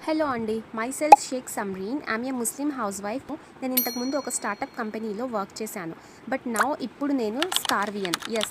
Hello అండి, myself Shaik Samreen. I'm a Muslim housewife. నేను ఇంతకుముందు ఒక స్టార్టప్ కంపెనీలో వర్క్ చేశాను. బట్ ఇప్పుడు నేను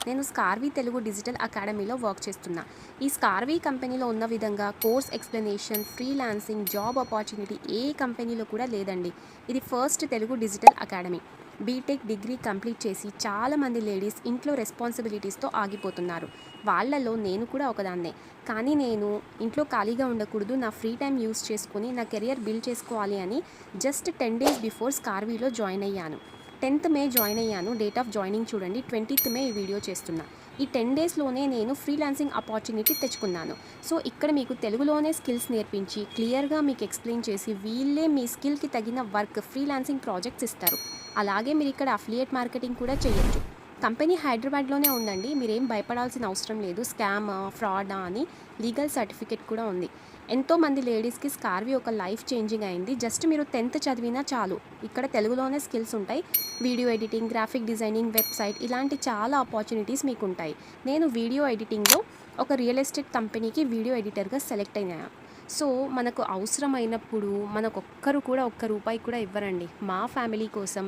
నేను స్కార్వీ తెలుగు డిజిటల్ అకాడమీలో వర్క్ చేస్తున్నా. ఈ స్కార్వీ కంపెనీలో ఉన్న విధంగా course explanation, freelancing, job opportunity ఏ కంపెనీలో కూడా లేదండి. ఇది first Telugu digital academy. BTech degree complete చేసి చాలామంది లేడీస్ ఇంట్లో రెస్పాన్సిబిలిటీస్తో ఆగిపోతున్నారు. వాళ్ళలో నేను కూడా ఒకదాన్నే. కానీ నేను ఇంట్లో ఖాళీగా ఉండకూడదు, నా ఫ్రీ టైం యూస్ చేసుకుని నా కెరియర్ బిల్డ్ చేసుకోవాలి అని జస్ట్ 10 days బిఫోర్ స్కార్వీలో జాయిన్ అయ్యాను. 10th May జాయిన్ అయ్యాను. డేట్ ఆఫ్ జాయినింగ్ చూడండి, 20th May ఈ వీడియో చేస్తున్నా. ఈ 10 daysలోనే నేను ఫ్రీలాన్సింగ్ ఆపర్చునిటీ తెచ్చుకున్నాను. సో ఇక్కడ మీకు తెలుగులోనే స్కిల్స్ నేర్పించి క్లియర్గా మీకు ఎక్స్ప్లెయిన్ చేసి వీళ్ళే మీ స్కిల్కి తగిన వర్క్ ఫ్రీలాన్సింగ్ ప్రాజెక్ట్స్ ఇస్తారు. అలాగే మీరు ఇక్కడ అఫిలియేట్ మార్కెటింగ్ కూడా చేయొచ్చు. కంపెనీ హైదరాబాద్లోనే ఉందండి. మీరేం భయపడాల్సిన అవసరం లేదు. స్కామా, ఫ్రాడా అని లీగల్ సర్టిఫికేట్ కూడా ఉంది. ఎంతోమంది లేడీస్కి స్కార్వీ ఒక లైఫ్ చేంజింగ్ అయింది. జస్ట్ మీరు 10th చదివినా చాలు. ఇక్కడ తెలుగులోనే స్కిల్స్ ఉంటాయి. Video editing, graphic designing, website ఇలాంటి చాలా ఆపర్చునిటీస్ మీకు ఉంటాయి. నేను వీడియో ఎడిటింగ్లో ఒక రియల్ ఎస్టేట్ కంపెనీకి వీడియో ఎడిటర్గా సెలెక్ట్ అయ్యాను. సో మనకు అవసరమైనప్పుడు మనకొక్కరు కూడా ఒక్క రూపాయి కూడా ఇవ్వరండి. మా ఫ్యామిలీ కోసం,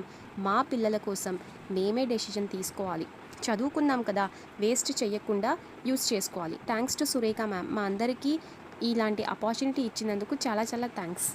మా పిల్లల కోసం మేమే డెసిషన్ తీసుకోవాలి. చదువుకున్నాం కదా, వేస్ట్ చేయకుండా యూస్ చేసుకోవాలి. Thanks to Surekha ma'am. మా అందరికీ ఇలాంటి ఆపర్చునిటీ ఇచ్చినందుకు చాలా చాలా థ్యాంక్స్.